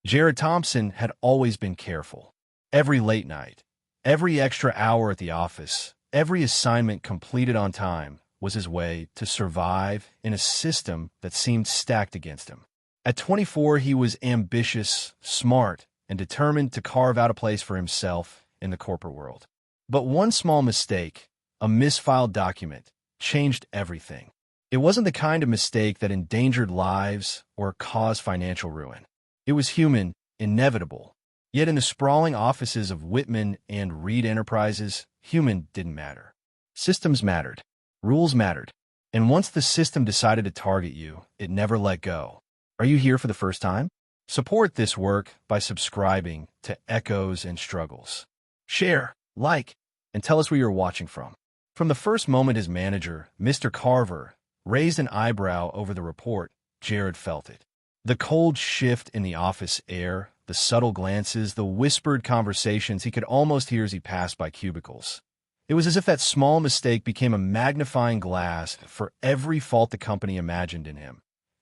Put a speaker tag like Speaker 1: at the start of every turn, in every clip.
Speaker 1: Jared Thompson had always been careful. Every late night, every extra hour at the office, every assignment completed on time was his way to survive in a system that seemed stacked against him. At 24, he was ambitious, smart, and determined to carve out a place for himself in the corporate world. But one small mistake, a misfiled document, changed everything. It wasn't the kind of mistake that endangered lives or caused financial ruin. It was human, inevitable. Yet in the sprawling offices of Whitman and Reed Enterprises, human didn't matter. Systems mattered. Rules mattered. And once the system decided to target you, it never let go. Are you here for the first time? Support this work by subscribing to Echoes and Struggles. Share, like, and tell us where you're watching from. From the first moment his manager, Mr. Carver, raised an eyebrow over the report, Jared felt it. The cold shift in the office air, the subtle glances, the whispered conversations he could almost hear as he passed by cubicles. It was as if that small mistake became a magnifying glass for every fault the company imagined in him,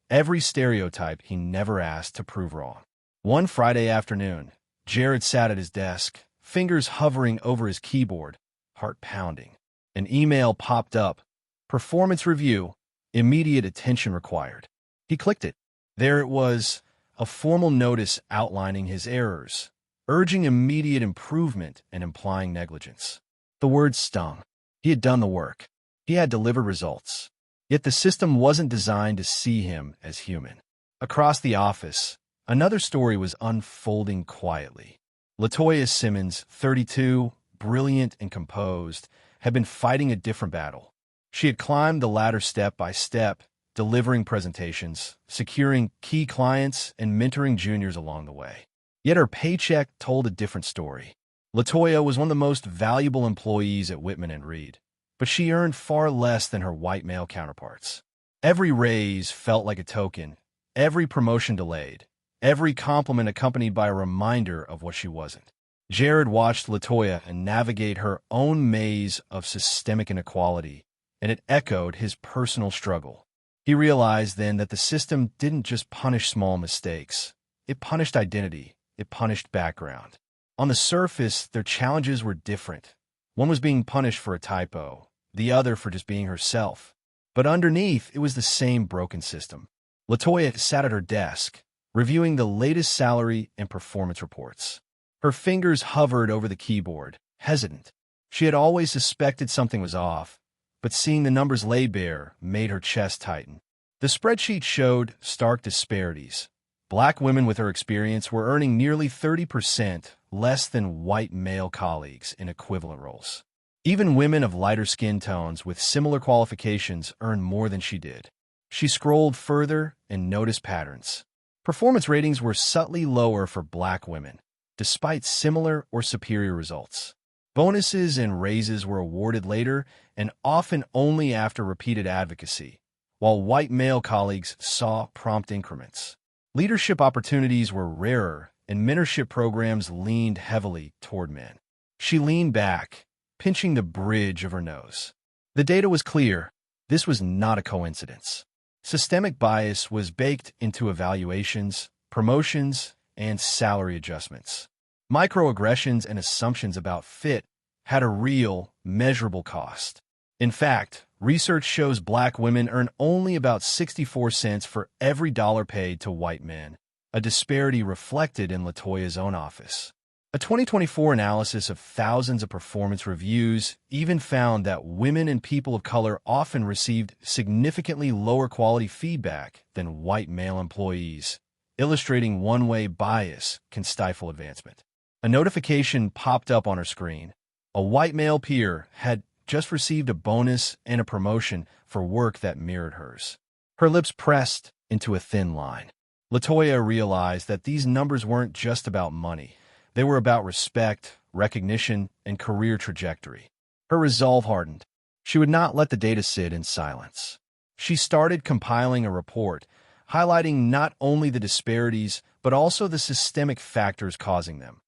Speaker 1: every stereotype he never asked to prove wrong. One Friday afternoon, Jared sat at his desk, fingers hovering over his keyboard, heart pounding. An email popped up. Performance review. Immediate attention required. He clicked it. There it was, a formal notice outlining his errors, urging immediate improvement and implying negligence. The words stung. He had done the work. He had delivered results. Yet the system wasn't designed to see him as human. Across the office, another story was unfolding quietly. LaToya Simmons, 32, brilliant and composed, had been fighting a different battle. She had climbed the ladder step by step, delivering presentations, securing key clients, and mentoring juniors along the way. Yet her paycheck told a different story. LaToya was one of the most valuable employees at Whitman and Reed, but she earned far less than her white male counterparts. Every raise felt like a token, every promotion delayed, every compliment accompanied by a reminder of what she wasn't. Jared watched LaToya navigate her own maze of systemic inequality, and it echoed his personal struggle. He realized then that the system didn't just punish small mistakes. It punished identity. It punished background. On the surface, their challenges were different. One was being punished for a typo, the other for just being herself. But underneath, it was the same broken system. LaToya sat at her desk, reviewing the latest salary and performance reports. Her fingers hovered over the keyboard, hesitant. She had always suspected something was off, but seeing the numbers laid bare made her chest tighten. The spreadsheet showed stark disparities. Black women with her experience were earning nearly 30% less than white male colleagues in equivalent roles. Even women of lighter skin tones with similar qualifications earned more than she did. She scrolled further and noticed patterns. Performance ratings were subtly lower for black women, despite similar or superior results. Bonuses and raises were awarded later and often only after repeated advocacy, while white male colleagues saw prompt increments. Leadership opportunities were rarer, and mentorship programs leaned heavily toward men. She leaned back, pinching the bridge of her nose. The data was clear. This was not a coincidence. Systemic bias was baked into evaluations, promotions, and salary adjustments. Microaggressions and assumptions about fit had a real, measurable cost. In fact, research shows black women earn only about 64 cents for every dollar paid to white men, a disparity reflected in LaToya's own office. A 2024 analysis of thousands of performance reviews even found that women and people of color often received significantly lower quality feedback than white male employees, illustrating one-way bias can stifle advancement. A notification popped up on her screen. A white male peer had just received a bonus and a promotion for work that mirrored hers. Her lips pressed into a thin line. LaToya realized that these numbers weren't just about money. They were about respect, recognition, and career trajectory. Her resolve hardened. She would not let the data sit in silence. She started compiling a report, highlighting not only the disparities, but also the systemic factors causing them.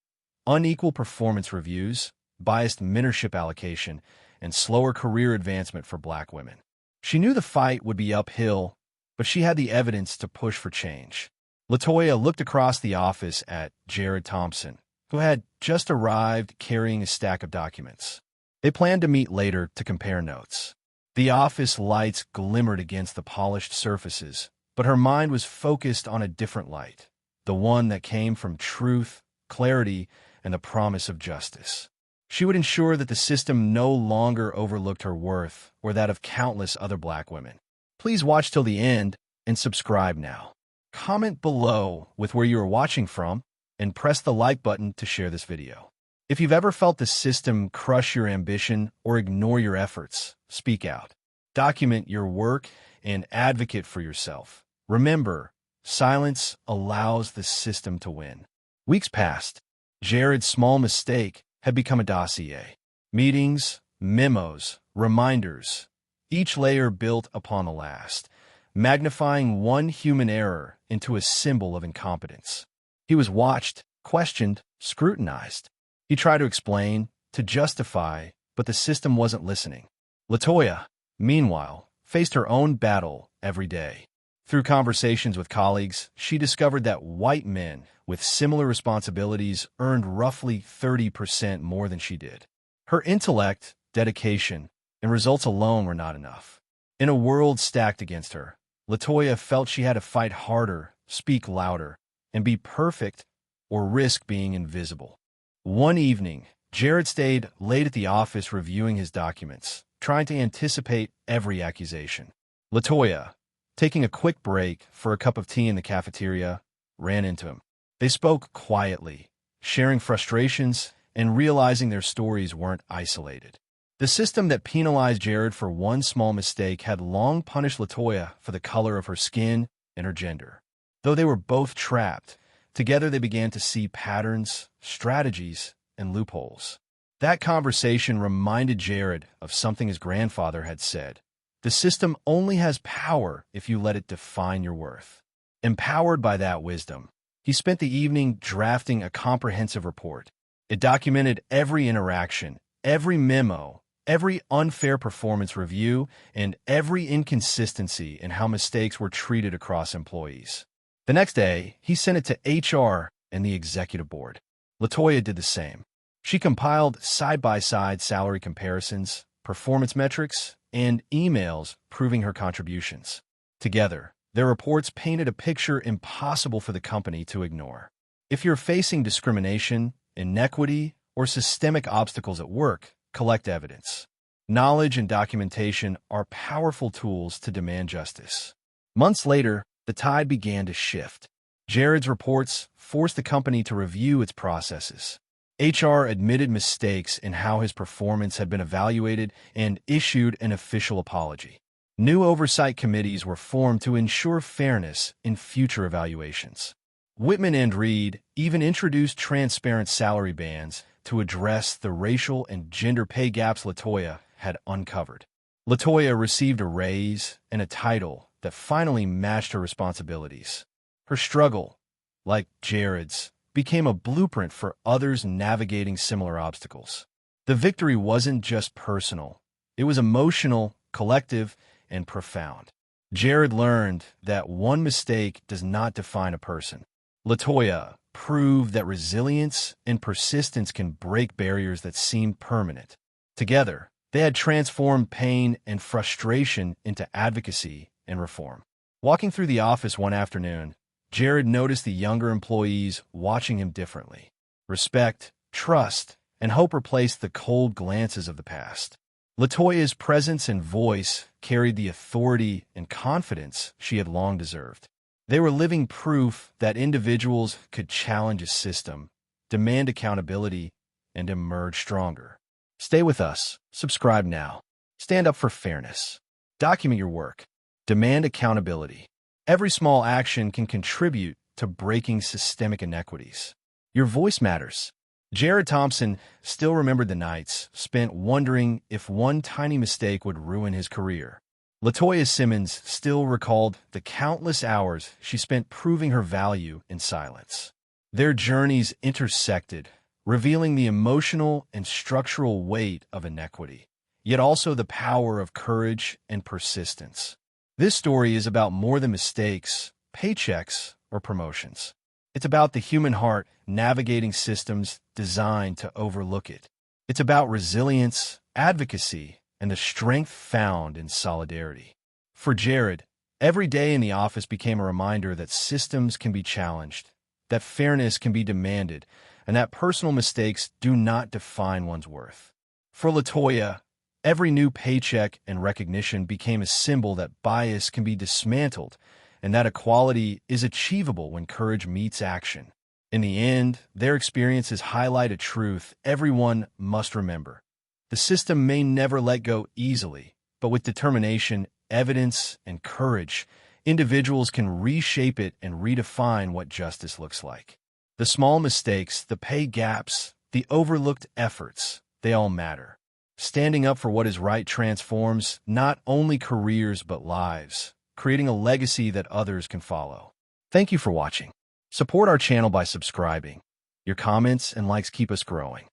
Speaker 1: Unequal performance reviews, biased mentorship allocation, and slower career advancement for black women. She knew the fight would be uphill, but she had the evidence to push for change. LaToya looked across the office at Jared Thompson, who had just arrived carrying a stack of documents. They planned to meet later to compare notes. The office lights glimmered against the polished surfaces, but her mind was focused on a different light, the one that came from truth, clarity, and the promise of justice. She would ensure that the system no longer overlooked her worth or that of countless other Black women. Please watch till the end and subscribe now. Comment below with where you are watching from and press the like button to share this video. If you've ever felt the system crush your ambition or ignore your efforts, speak out. Document your work and advocate for yourself. Remember, silence allows the system to win. Weeks passed. Jared's small mistake had become a dossier. Meetings, memos, reminders, each layer built upon the last, magnifying one human error into a symbol of incompetence. He was watched, questioned, scrutinized. He tried to explain, to justify, but the system wasn't listening. LaToya, meanwhile, faced her own battle every day. Through conversations with colleagues, she discovered that white men with similar responsibilities earned roughly 30% more than she did. Her intellect, dedication, and results alone were not enough. In a world stacked against her, LaToya felt she had to fight harder, speak louder, and be perfect or risk being invisible. One evening, Jared stayed late at the office reviewing his documents, trying to anticipate every accusation. LaToya, taking a quick break for a cup of tea in the cafeteria, ran into him. They spoke quietly, sharing frustrations and realizing their stories weren't isolated. The system that penalized Jared for one small mistake had long punished LaToya for the color of her skin and her gender. Though they were both trapped, together they began to see patterns, strategies, and loopholes. That conversation reminded Jared of something his grandfather had said. The system only has power if you let it define your worth. Empowered by that wisdom, he spent the evening drafting a comprehensive report. It documented every interaction, every memo, every unfair performance review, and every inconsistency in how mistakes were treated across employees. The next day, he sent it to HR and the executive board. LaToya did the same. She compiled side-by-side salary comparisons, performance metrics, and emails proving her contributions. Together, their reports painted a picture impossible for the company to ignore. If you're facing discrimination, inequity, or systemic obstacles at work, collect evidence. Knowledge and documentation are powerful tools to demand justice. Months later, the tide began to shift. Jared's reports forced the company to review its processes. HR admitted mistakes in how his performance had been evaluated and issued an official apology. New oversight committees were formed to ensure fairness in future evaluations. Whitman and Reed even introduced transparent salary bands to address the racial and gender pay gaps LaToya had uncovered. LaToya received a raise and a title that finally matched her responsibilities. Her struggle, like Jared's, became a blueprint for others navigating similar obstacles. The victory wasn't just personal. It was emotional, collective, and profound. Jared learned that one mistake does not define a person. LaToya proved that resilience and persistence can break barriers that seemed permanent. Together, they had transformed pain and frustration into advocacy and reform. Walking through the office one afternoon, Jared noticed the younger employees watching him differently. Respect, trust, and hope replaced the cold glances of the past. LaToya's presence and voice carried the authority and confidence she had long deserved. They were living proof that individuals could challenge a system, demand accountability, and emerge stronger. Stay with us. Subscribe now. Stand up for fairness. Document your work. Demand accountability. Every small action can contribute to breaking systemic inequities. Your voice matters. Jared Thompson still remembered the nights spent wondering if one tiny mistake would ruin his career. LaToya Simmons still recalled the countless hours she spent proving her value in silence. Their journeys intersected, revealing the emotional and structural weight of inequity, yet also the power of courage and persistence. This story is about more than mistakes, paychecks, or promotions. It's about the human heart navigating systems designed to overlook it. It's about resilience, advocacy, and the strength found in solidarity. For Jared, every day in the office became a reminder that systems can be challenged, that fairness can be demanded, and that personal mistakes do not define one's worth. For Latoya, every new paycheck and recognition became a symbol that bias can be dismantled and that equality is achievable when courage meets action. In the end, their experiences highlight a truth everyone must remember. The system may never let go easily, but with determination, evidence, and courage, individuals can reshape it and redefine what justice looks like. The small mistakes, the pay gaps, the overlooked efforts, they all matter. Standing up for what is right transforms not only careers but lives, creating a legacy that others can follow. Thank you for watching. Support our channel by subscribing. Your comments and likes keep us growing.